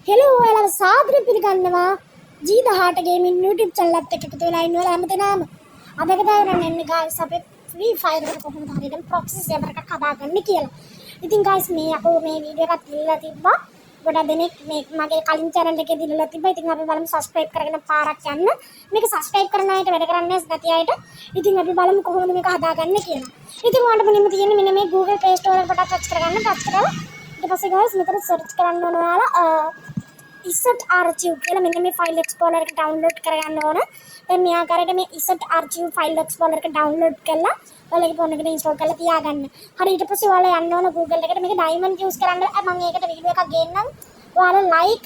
Hello ඔයාලව සාදර පිළිගන්නවා G18 gaming YouTube channel එකත් එක්ක එකතු වෙලා ඉන්න ඔයාලා හැමදෙනාම අදක දාගෙන එන්නේ guys අපේ Free Fire එකට කොහොමද හරියට proxy server එකක් හදාගන්නේ කියලා. ඉතින් guys මේ අපෝ මේ වීඩියෝ එකක් ඉල්ලලා තිබ්බා. ගොඩක් දෙනෙක් මේ මගේ කලින් channel එකේ දිනලා තිබ්බා. ඉතින් අපි බලමු subscribe කරගෙන පාරක් යන්න. මේක subscribe කරන අයට වැඩ කරන්නේ නැති අයට. ඉතින් අපි බලමු කොහොමද මේක හදාගන්නේ කියලා. ඉතින් ඔයාලට මෙන්න තියෙන්නේ මෙන්න මේ Google Play Store එකට touch කරගන්න. touch කරලා ඊට පස්සේ guys මෙතන search කරන්න ඕන ඔයාලා Isat archive කියලා මෙන්න මේ file explorer එක download කරගන්න ඕන. දැන් මේ ආකාරයට මේ Isat archive file explorer එක download කරලා ඔයාලගේ phone එකට install කරලා තියාගන්න. හරි ඊට පස්සේ ඔයාලා යන්න ඕන Google එකට මේක diamond use කරන්න. මම ඒකට වීඩියෝ එකක් ගේන්නම්. ඔයාලා like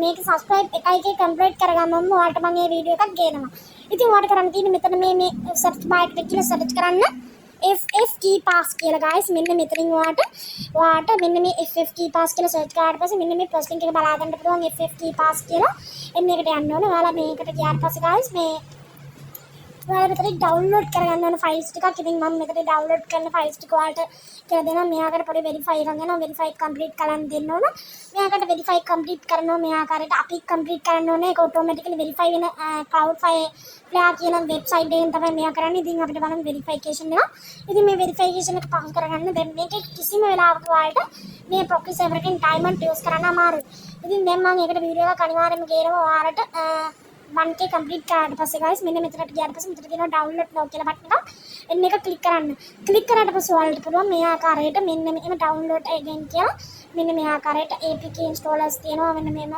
මේක subscribe එකයි complete කරගන්නම ඔයාලට මම මේ වීඩියෝ එකක් ගේනවා. ඉතින් ඔයාලට කරන්න තියෙන්නේ මෙතන මේ search bar එකට කියලා search කරන්න. FF key pass කියලා guys මෙන්න මෙතනින් ඔයාට මෙන්න මේ FF key pass කියලා search කරාට පස්සේ මෙන්න මේ first link එක බලා ගන්න පුළුවන් FF key pass කියලා එන්න එකට යන්න ඕනේ. ඔයාලා මේකට ගියාට පස්සේ guys මේ ඔයාලා මෙතන download කරගන්න ඕන files ටිකක්. ඉතින් මම මෙතන download කරන files ටික ඔයාලට කියලා දෙනවා. මෙයාකට පොඩි verify එකක් යනවා. verify complete කරන් දෙන්න ඕන. මෙයාකට verify complete කරනවා. මේ ආකාරයට අපි complete කරන්න ඕනේ. ඒක automatically verify වෙන Cloudflare කියන website එකෙන් තමයි මෙයා කරන්නේ. ඉතින් අපිට බලන්න verification එක. ඉතින් මේ verification එක pass කරගන්න දැන් මේකේ කිසිම වෙලාවක ඔයාලට මේ proxy server එකෙන් diamond use කරන්න අමාරුයි. ඉතින් දැන් මම ඒකට වීඩියෝ එකක් අනිවාර්යයෙන්ම ගේනවා ඔයාලට 1k complete කරාට පස්සේ guys මෙන්න මෙතනට ගියාට පස්සේ මෙතන තියෙනවා download now කියලා බටන් එකක්. එන්න එක click කරන්න. click කරාට පස්සේ ඔයාලට පුළුවන් මේ ආකාරයට මෙන්න මේම download again කියලා මෙන්න මේ ආකාරයට APK installers තියෙනවා. මෙන්න මේම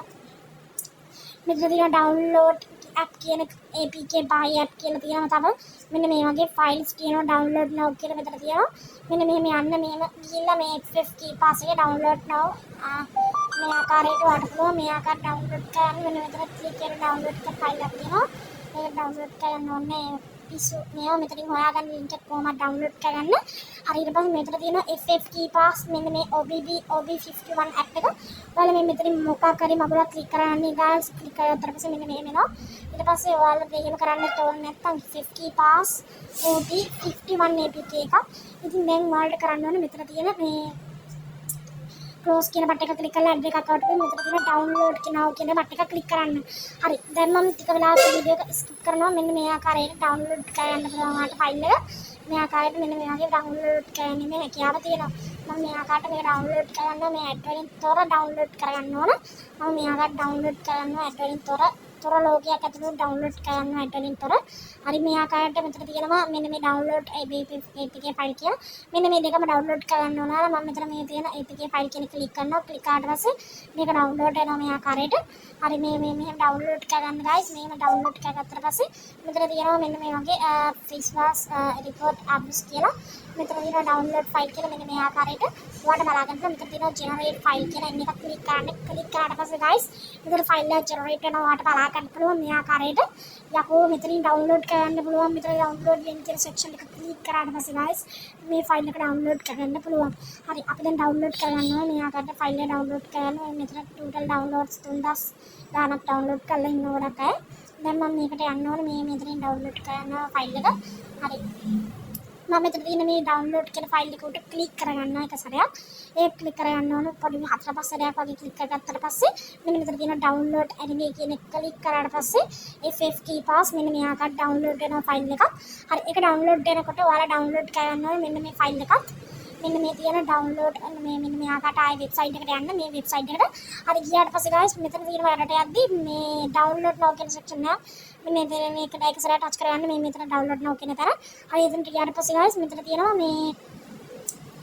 මෙතන තියෙනවා download app කියන APK buy app කියලා තියෙනවා. තව මෙන්න මේ වගේ files තියෙනවා download now කියලා මෙතන තියෙනවා. මෙන්න මෙහෙම යන්න මෙහෙම ගිහිල්ලා මේ FF key pass එක download now මේ ආකාරයට වඩ පුළුවන්. මේ ආකාරයට download කරන්න මෙන්න මෙතන click කරලා download කරලා file එකක් තියෙනවා. මේක download කරන්න ඕනේ. පිස්සු මේවා මෙතනින් හොයාගන්න link එක කොහොමද download කරගන්න. හරි ඊට පස්සේ මෙතන තියෙනවා FF key pass මෙන්න මේ OB51 app එක. ඔයාලා මේ මෙතනින් මොකක් හරි මගුලක් click කරන්නේ guys. click කරලා පස්සේ මෙන්න මෙහෙම එනවා. ඊට පස්සේ ඔයාලා එහෙම කරන්න ඕනේ නැත්නම් FF key pass OB51 APK එකක්. ඉතින් දැන් ඔයාලට කරන්න ඕනේ මෙතන තියෙන මේ close කියන බටන් එක click කරලා add එකක් out වෙන මෙතන තියෙන download now කියන බටන් එක click කරන්න. හරි. දැන් මම ටික වෙලාවක වීඩියෝ එක skip කරනවා. මෙන්න මේ ආකාරයට download කරන්න පුළුවන් ඔයාලට file එක. මේ ආකාරයට මෙන්න මේ වගේ download කරන්නේ මේ හැකියාව තියෙනවා. මම මේ ආකාරයට මේක download කරනවා. මේ add වලින් තොර download කරගන්න ඕන. මම මේ ආකාරයට download කරනවා add වලින් තොර ලෝගයක් ඇතුළේ download කරනවා add වලින් තොර. හරි මේ ආකාරයට මෙතන තියෙනවා මෙන්න මේ download APK file කියලා. මෙන්න මේ දෙකම download කරගන්න ඕන. මම මෙතන මේ තියෙන APK file කියන click කරනවා. click කරාට පස්සේ මේක download වෙනවා මේ ආකාරයට. හරි මේ download කරගන්න guys. මේක download කරගත්තට පස්සේ මෙතන තියෙනවා මෙන්න මේ වගේ face report apps කියලා. මෙතන තියෙනවා download file කියලා මෙන්න මේ ආකාරයට ඔයාලට බලා ගන්න පුළුවන්. මෙතන තියෙනවා generate file කියලා එන්න එකක් click කරන්න. click කරාට පස්සේ guys මෙතන file එක generate වෙනවා. ඔයාලට බලා ගන්න පුළුවන් මේ ආකාරයට. යකෝ මෙතනින් download කරන්න පුළුවන්. මෙතන download link කියන section එක click කරාට පස්සේ guys මේ file එක download කරගන්න පුළුවන්. හරි අපි දැන් download කරගන්නවා. මේ ආකාරයට file එක download කරගන්නවා. මෙතන total downloads 3000 ගානක් download කරලා ඉන්න ඕනට. දැන් මම මේකට යන්න ඕනේ. මේ මෙතනින් download කරනවා file එක. හරි. මම මෙතන තියෙන මේ download කියන file එක උඩ click කරගන්නවා එක සැරයක්. ඒක click කරගන්න ඕන පොඩි 4-5 සැරයක් වගේ click කරගත්තට පස්සේ මෙන්න මෙතන තියෙන download anime කියන එක click කරාට පස්සේ FF key pass මෙන්න මේ ආකාරයට download වෙනවා file එකක්. හරි ඒක download වෙනකොට ඔයාලා download කරගන්න ඕනේ මෙන්න මේ file එකක්. මෙන්න මේ තියෙන download මෙන්න මේ ආකාරයට ආයේ website එකට යන්න මේ website එකට. හරි ගියාට පස්සේ guys මෙතන තියෙන වලට යද්දි මේ download now කියන section එක මේකට එක සැරයක් touch කරගන්න මේ මෙතන download now කියන තැන. හරි එතනට ගියාට පස්සේ guys මෙතන තියෙනවා මේ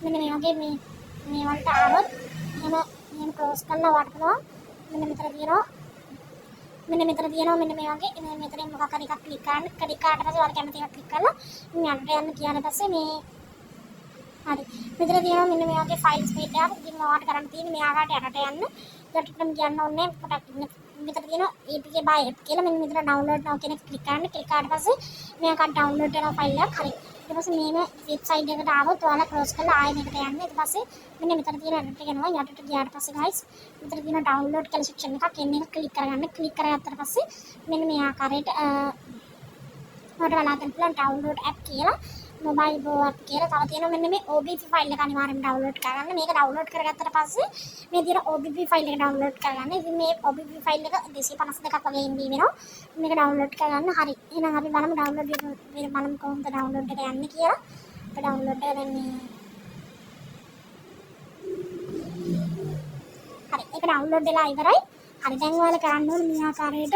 මෙන්න මේ වගේ මේ වලට ආවොත් එහෙම close කරලා වට කරනවා. මෙන්න මෙතන තියෙනවා මෙන්න මේ වගේ මෙතනින් මොකක් හරි එකක් click කරන්න. click කරාට පස්සේ ඔයාලා කැමති එකක් click කරලා යන්න ගියාට පස්සේ මේ හරි මෙතන තියෙනවා මෙන්න මේ වගේ files page එකක්. ඉතින් ඔයාලට කරන්න තියෙන්නේ මේ ආකාරයට යටට යන්න. යටටම කියන්න ඕනේ පොඩක් මෙතන තියෙනවා APK buy app කියලා. මෙන්න මෙතන download now කියන එක click කරන්න. click කරාට පස්සේ මේක download වෙන file එකක්. හරි ඊට පස්සේ මේ website එකට ආවොත් ඔයාලා close කරලා ආයෙ මේකට යන්න. ඊට පස්සේ මෙන්න මෙතන තියෙන යටට යනවා. යටට ගියාට පස්සේ guys මෙතන තියෙන download කියලා section එකක් එන්න එක click කරගන්න. click කරගත්තට පස්සේ මෙන්න මේ ආකාරයට ඔයාලට බලා ගන්න පුළුවන් download app කියලා. මොබයිල් බෝ අප් කියලා තව තියෙනවා මෙන්න මේ OBP ෆයිල් එක අනිවාර්යෙන් ඩවුන්ලෝඩ් කරගන්න. මේක ඩවුන්ලෝඩ් කරගත්තට පස්සේ මේ තියෙන OBP ෆයිල් එක ඩවුන්ලෝඩ් කරගන්න. ඉතින් මේ OBP ෆයිල් එක 252ක් වගේ MB වෙනවා. මේක ඩවුන්ලෝඩ් කරගන්න. හරි. එහෙනම් අපි බලමු බලමු කොහොමද ඩවුන්ලෝඩ් එක යන්නේ කියලා. අපි ඩවුන්ලෝඩ් එක දැන් මේ හරි. ඒක ඩවුන්ලෝඩ් වෙලා ඉවරයි. හරි දැන් ඔයාලා කරන්න ඕනේ මේ ආකාරයට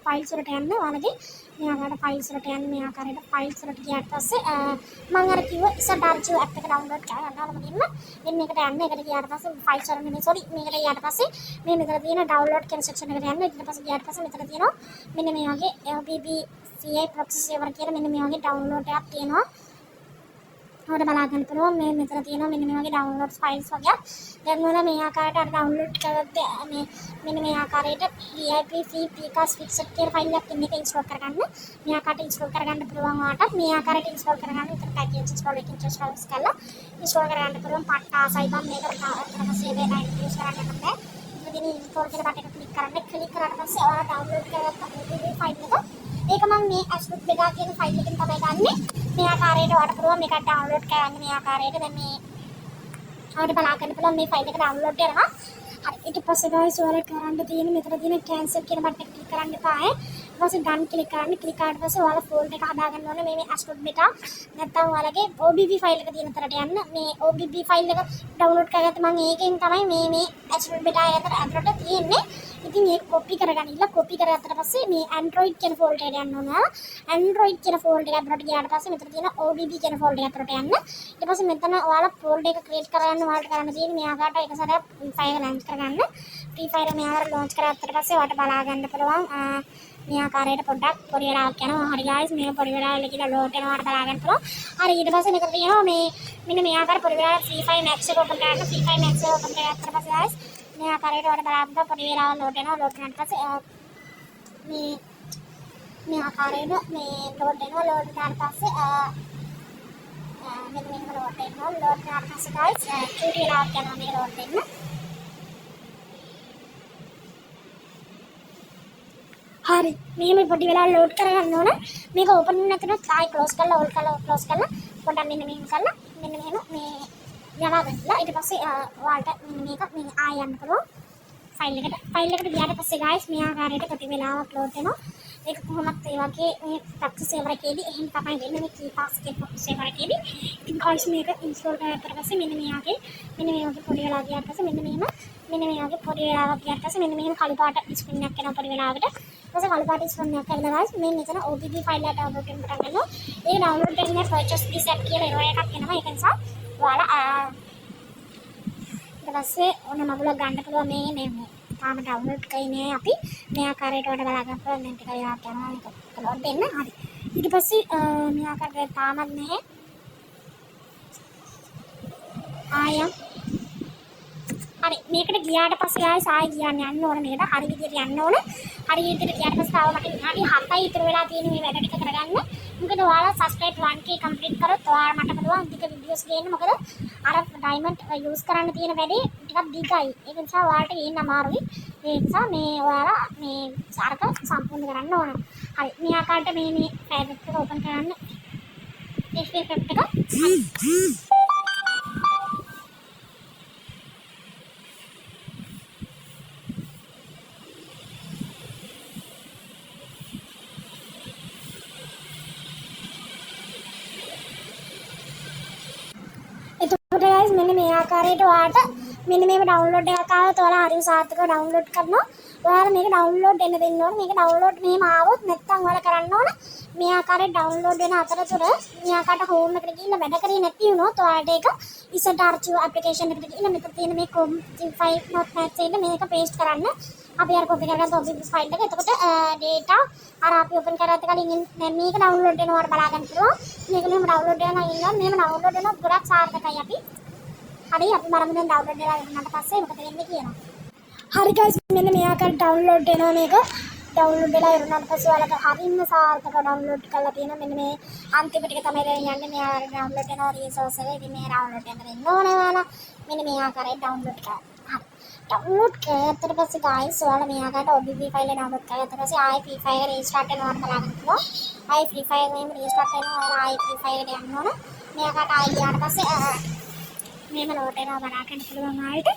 ෆයිල්ස් වලට යන්න. ඔයාලගේ මේ ආකාරයට ෆයිල්ස් වලට යන්න. මේ ආකාරයට ෆයිල්ස් වලට ගියාට පස්සේ මම අර කිව්ව ඉස්සරහ ආර්චිව් ඇප් එක ඩවුන්ලෝඩ් කරගන්න ඕනම දෙන්න. මෙන්න මේකට යන්න. ඒකට ගියාට පස්සේ ෆයිල්ස් වල නෙමෙයි සෝරි මේකට ගියාට පස්සේ මේ මෙතන තියෙන ඩවුන්ලෝඩ් කියන සෙක්ෂන් එකට යන්න. ඊට පස්සේ ගියාට පස්සේ මෙතන තියෙනවා මෙන්න මේ වගේ OBB CI proxy server කියලා මෙන්න මේ වගේ ඩවුන්ලෝඩ් එකක් තියෙනවා. ඔයාලට බලා ගන්න පුළුවන් මේ මෙතන තියෙනවා මෙන්න මේ වගේ ඩවුන්ලෝඩ්ස් ෆයිල්ස් වගේ. දැන් ඔයාලා මේ ආකාරයට අර ඩවුන්ලෝඩ් කරද්ද මේ මෙන්න මේ ආකාරයට VIP free pcast fixed කියලා ෆයිල් එකක් ඉන්න එක ඉන්ස්ටෝල් කරගන්න. මේ ආකාරයට ඉන්ස්ටෝල් කරගන්න පුළුවන් ඔයාලට. මේ ආකාරයට ඉන්ස්ටෝල් කරගන්න විතර පැකේජ් ඉන්ස්ටෝල් එකකින් ඉන්ස්ටෝල් කරලා ඉන්ස්ටෝල් කරගන්න පුළුවන්. පට්ට ආසයි බම් මේකට සේව් වෙලා යුස් කරන්න බෑ. ඉතින් ඉන්ස්ටෝල් කියන බටන් එක ක්ලික් කරන්න. ක්ලික් කරාට පස්සේ ඔයාලා ඩවුන්ලෝඩ් කරගත්ත ෆයිල් එක ඒක මම මේ ඇස්ලුත් බෙදා කියන ෆයිල් එකෙන් තමයි ගන්නෙ. මේ ආකාරයට ඔයාලට පුළුවන් මේක ඩවුන්ලෝඩ් කරගන්න. මේ ආකාරයට දැන් මේ ඔයාලට බලා ගන්න පුළුවන් මේ ෆයිල් එක ඩවුන්ලෝඩ් කරනවා. හරි ඊට පස්සේ guys ඔයාලට කරන්න තියෙන මෙතන තියෙන කැන්සල් කියන බටන් එක ක්ලික් කරන්න එපා. ඊට පස්සේ done ක්ලික් කරන්න. ක්ලික් කරාට පස්සේ ඔයාලා ෆෝල්ඩර් එක හදා ගන්න ඕනේ මේ ඇස්ලුත් බෙදා. නැත්නම් ඔයාලගේ OBB ෆයිල් එක තියෙන තරට යන්න. මේ OBB ෆයිල් එක ඩවුන්ලෝඩ් කරගත්ත මම ඒකෙන් තමයි මේ ඇස්ලුත් බෙදා ඇතුළට තියෙන්නේ. ඉතින් ඒක කොපි කරගන්න ඉල්ල කොපි කරගත්තට පස්සේ මේ Android කියන ෆෝල්ඩර් එකට යන්න ඕන. Android කියන ෆෝල්ඩර් එකට අපිට ගියාට පස්සේ මෙතන තියෙන OBB කියන ෆෝල්ඩර් එකට යන්න. ඊට පස්සේ මෙතන ඔයාලා ෆෝල්ඩර් එක ක්‍රියේට් කරගන්න ඔයාලට කරන්න තියෙන්නේ මේ ආකාරයට එක සැරයක් Free Fire ලොන්ච් කරගන්න. Free Fire මේ ආකාරයට ලොන්ච් කරගත්තට පස්සේ ඔයාලට බලා ගන්න පුළුවන් මේ ආකාරයට පොඩ්ඩක් පොඩි වෙලාවක් යනවා. හරි guys මේ පොඩි වෙලාවල කියලා ලෝඩ් වෙනවා ඔයාලට බලා ගන්න පුළුවන්. හරි ඊට පස්සේ මෙතන තියෙනවා මේ මෙන්න මේ ආකාරයට පොඩි වෙලාවක Free Fire Max එක ඕපන් කරගන්න. Free Fire Max එක ඕපන් කරගත්තට පස්සේ guys මේ ආකාරයට ඔයාලට බලන්න පොඩි වෙලාවක් ලෝඩ් වෙනවා. ලෝඩ් වුණාට පස්සේ මේ ආකාරයට මේ ලෝඩ් වෙනවා. ලෝඩ් වුණාට පස්සේ මෙන්න මේක ලෝඩ් වෙනවා. ලෝඩ් වුණාට පස්සේ guys චූටි වෙලාවක් යනවා මේක ලෝඩ් වෙන්න. හරි මෙහෙම පොඩි වෙලාවක් ලෝඩ් කරගන්න ඕන. මේක ඕපන් වෙන්න නැතුනොත් ආයි ක්ලෝස් කරලා ඕල් කරලා ක්ලෝස් කරලා පොඩ්ඩක් මෙන්න මෙහෙම කරලා මෙන්න මෙහෙම මේ යනවා ගන්නලා ඊට පස්සේ ඔයාලට මේක මේ ආය යන්න පුළුවන් ෆයිල් එකට ගියාට පස්සේ guys මේ ආකාරයට පොඩි වෙලාවක් ලෝඩ් වෙනවා. ඒක කොහොමද ඒ වගේ මේ ප්‍රොක්සි සර්වර් එකේදී එහෙම තමයි වෙන්නේ මේ කීපාස් කියන ප්‍රොක්සි සර්වර් එකේදී. ඉතින් guys මේක ඉන්ස්ටෝල් කරලා පස්සේ මෙන්න මේ වගේ පොඩි වෙලාවක් ගියාට පස්සේ මෙන්න මේ වගේ පොඩි වෙලාවක් ගියාට පස්සේ මෙන්න මෙහෙම කළු පාට ස්ක්‍රීන් එකක් එනවා පොඩි වෙලාවකට. ඊට පස්සේ කළු පාට ස්ක්‍රීන් එකක් කරලා guys මේ මෙතන OBB ෆයිල් එක ඩවුන්ලෝඩ් කරන්න පටන් ගන්නවා. ඒ ඩවුන්ලෝඩ් කරන්නේ purchase this app කියලා error එකක් එනවා. ඒක නිසා ඔයාලා ඊට පස්සේ ඕන මගුලක් ගන්න පුළුවන් මේ තාම ඩවුන්ලෝඩ් කරේ නෑ අපි. මේ ආකාරයට වඩ බලා ගන්න පුළුවන්. දැන් ටික වෙලාවක් යනවා මේක ලෝඩ් වෙන්න. හරි. ඊට පස්සේ මේ ආකාරයට තාමත් නැහැ. ආයම්. හරි. මේකට ගියාට පස්සේ ආයෙ සායි කියන්න යන්න ඕන මේකට. හරි විදියට යන්න ඕන. හරි විදියට ගියාට පස්සේ තාම මට විනාඩි 7යි ඉතුරු වෙලා තියෙන මේ වැඩ ටික කරගන්න. මොකද ඔයාලා subscribe 1k complete කරොත් ඔයාලා මට පුළුවන් ටික videos ගේන්න. මොකද අර diamond use කරන්න තියෙන වැඩේ ටිකක් දිගයි. ඒක නිසා ඔයාලට ගේන්න අමාරුයි. ඒ නිසා මේ ඔයාලා මේ සාර්ථක සම්පූර්ණ කරන්න ඕන. හරි. මේ ආකාරයට මේ private එක open කරන්න. FFF එක. එතකොට guys මෙන්න මේ ආකාරයට ඔයාලට මෙන්න මේව ඩවුන්ලෝඩ් එකක් ආවොත් ඔයාලා හරිය සාර්ථකව ඩවුන්ලෝඩ් කරනවා. ඔයාලා මේක ඩවුන්ලෝඩ් වෙන්න දෙන්න ඕනේ. මේක ඩවුන්ලෝඩ් මෙහෙම ආවොත් නැත්නම් ඔයාලා කරන්න ඕන මේ ආකාරයට ඩවුන්ලෝඩ් වෙන අතරතුර මේ ආකාරයට හෝම් එකට ගිහිල්ලා වැඩ කරේ නැති වුණොත් ඔයාලට ඒක ඉසට ආර්චිව් ඇප්ලිකේෂන් එකට ගිහිල්ලා මෙතන තියෙන මේ com5 notepad එකේ මේක පේස්ට් කරන්න. අපි අර කොපි කරගත්ත OBB ෆයිල් එක. එතකොට data අර අපි open කරගත්ත කලින් දැන් මේක ඩවුන්ලෝඩ් වෙනවා වල බලා ගන්න පුළුවන්. මේක මෙහෙම ඩවුන්ලෝඩ් වෙනවා ඉන්නවා. මෙහෙම ඩවුන්ලෝඩ් වෙනොත් ගොඩක් සාර්ථකයි අපි. හරි අපි මරමු දැන් ඩවුන්ලෝඩ් වෙලා ඉන්නට පස්සේ මොකද වෙන්නේ කියනවා. හරි guys මෙන්න මේ ආකාරයට ඩවුන්ලෝඩ් වෙනවා මේක. ඩවුන්ලෝඩ් වෙලා ඉරුණාට පස්සේ ඔයාලට හරියම සාර්ථකව ඩවුන්ලෝඩ් කරලා තියෙනවා. මෙන්න මේ අන්තිම ටික තමයි දැන් යන්නේ. මේ ඩවුන්ලෝඩ් වෙනවා රිසෝස් එක. ඉතින් මේ ඩවුන්ලෝඩ් කරන්න ඉන්න ඕනේ ඔයාලා. මෙන්න මේ ආකාරයට ඩවුන්ලෝඩ් කරන්න. හරි. ඩවුන්ලෝඩ් කරලා පස්සේ guys ඔයාලා මේ ආකාරයට OBB ෆයිල් එක ඩවුන්ලෝඩ් කරලා පස්සේ ආයෙ Free Fire restart වෙනවා බලන්න පුළුවන්. ආයි ෆ්‍රී ෆයර් එකේම රීස්ටාර්ට් වෙනවා. ඔයාලා ආයි ෆ්‍රී ෆයර් එකට යන්න ඕන. මෙයාකට ආයි ගියාට පස්සේ මේම ලෝඩ් වෙනවා බලා ගන්න පුළුවන් ආයෙත්.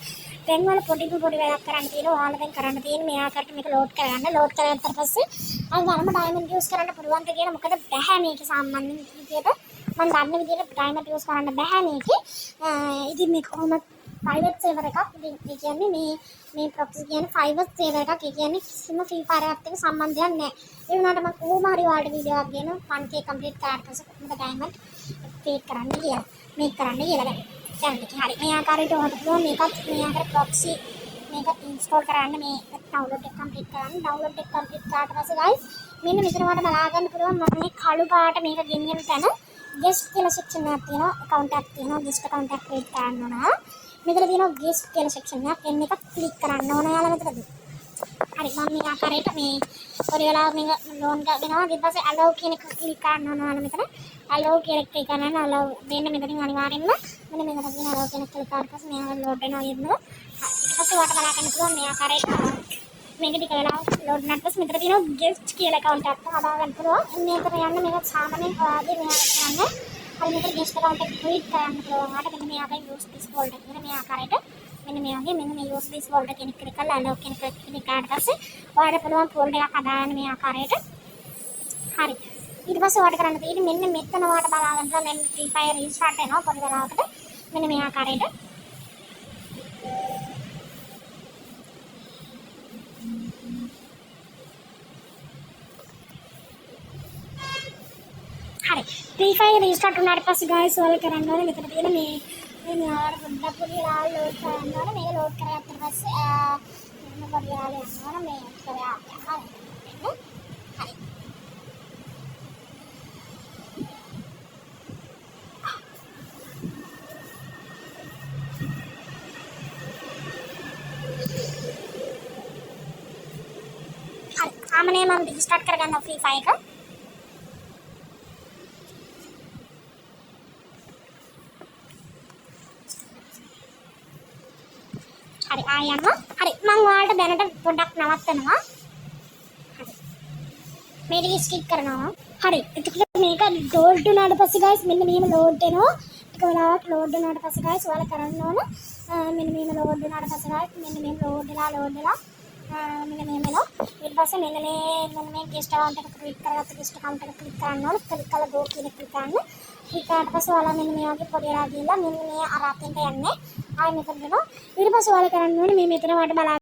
දැන් වල පොඩි වැඩක් කරන්න තියෙනවා. ඔයාලා දැන් කරන්න තියෙන්නේ මෙයාකට මේක ලෝඩ් කරගන්න. ලෝඩ් කරලා ඊට පස්සේ අර ධර්ම ඩයමන්ඩ් යූස් කරන්න පුළුවන්ද කියලා. මොකද බැහැ මේක සාමාන්‍ය විදියට මම දන්න විදියට ඩයමන්ඩ් යූස් කරන්න බැහැ මේකේ. ඉතින් මේක කොහොමද private server එකක්. ඉතින් ඒ කියන්නේ මේ proxy කියන්නේ private server එකක්. ඒ කියන්නේ කිසිම free fire එකක් එක්ක සම්බන්ධයක් නැහැ. ඒ වුණාට මම කොහොම හරි ඔයාලට වීඩියෝ එකක් ගේනවා 1k complete කරාට පස්සේ කොහොමද diamond create කරන්න කියලා. මේක කරන්න කියලා දැන්. දැන් හරි. මේ ආකාරයට ඔයාලට පුළුවන් මේකත් මේ ආකාර proxy මේක install කරන්න මේ download එක complete කරන්න. download එක complete කරාට පස්සේ guys මෙන්න මෙතන ඔයාලට බලා ගන්න පුළුවන් මම මේ කළු පාට මේක ගෙනියන තැන guest කියලා section එකක් තියෙනවා. account එකක් තියෙනවා. guest account එකක් create කරන්න ඕන. මෙතන තියෙනවා guest කියලා section එකක්. එන්න එකක් click කරන්න ඕන යාලා මෙතනදී. හරි මම මේ ආකාරයට මේ පොඩි වෙලාවක් මේක ලෝන් ගන්නවා. ඊට පස්සේ allow කියන එක click කරන්න ඕන යාලා මෙතන. allow කියලා click කරන්න allow දෙන්න මෙතනින් අනිවාර්යෙන්ම මෙන්න මේකට තියෙන allow කියන එක click කරලා පස්සේ මෙයා load වෙනවා යෙදෙනවා. ඊට පස්සේ ඔයාලට බලා ගන්න පුළුවන් මේ ආකාරයට මේක ටික වෙලාවක් load වුණාට පස්සේ මෙතන තියෙනවා guest කියලා account එකක් හදා ගන්න පුළුවන්. මේකට යන්න මේක සාමාන්‍යයෙන් ඔයාගේ මෙයාට කරන්න හරි මේක guest account එක create කරන්න පුළුවන්. ඔයාලට මෙන්න මේ ආකාරයෙන් use this folder කියන මේ ආකාරයට මෙන්න මේ වගේ මෙන්න මේ use this folder කෙනෙක් ක්ලික් කරලා allow කෙනෙක් ක්ලික් කරාට පස්සේ ඔයාලට පුළුවන් folder එකක් හදාගන්න මේ ආකාරයට. හරි. ඊට පස්සේ ඔයාලට කරන්න තියෙන්නේ මෙන්න මෙතන ඔයාලට බලා ගන්න පුළුවන් දැන් free fire restart වෙනවා පොඩි වෙලාවකට. මෙන්න මේ ආකාරයට. හරි. free fire restart වුණාට පස්සේ guys ඔයාලා කරන්න ඕනේ මෙතන තියෙන මේ මෙයාට පොඩ්ඩක් පොඩි වෙලාවක් load කරන්න ඕනේ. මේක load කරගත්තට පස්සේ මෙන්න පොඩි වෙලාවක් යන්න ඕන මේ ටික වෙලාවක් යනවා. හරි. ආමනේ මම restart කරගන්නවා free fire එක. හරි ආය යනවා. හරි මම ඔයාලට දැනට පොඩ්ඩක් නවත්තනවා. හරි. මේ ටික ස්කිප් කරනවා. හරි. එතකොට මේක load වුණාට පස්සේ guys මෙන්න මෙහෙම load වෙනවා. ටික වෙලාවක් load වුණාට පස්සේ guys ඔයාලා කරන්න ඕන මෙන්න මෙහෙම load වුණාට පස්සේ guys මෙන්න මෙහෙම load වෙලා මෙන්න මෙහෙම එනවා. ඊට පස්සේ මෙන්න මේ guest account එක click කරගත්ත guest account එක click කරන්න ඕන. click කරලා go කියන එක click කරන්න. click කරාට පස්සේ ඔයාලා මෙන්න මේ වගේ පොඩි වෙලා ගිහලා මෙන්න මේ අර අතෙන්ට යන්නේ. ආයෙ මෙතන දෙනවා. ඊට පස්සේ ඔයාලා කරන්න ඕනේ මේ මෙතන වලට බලා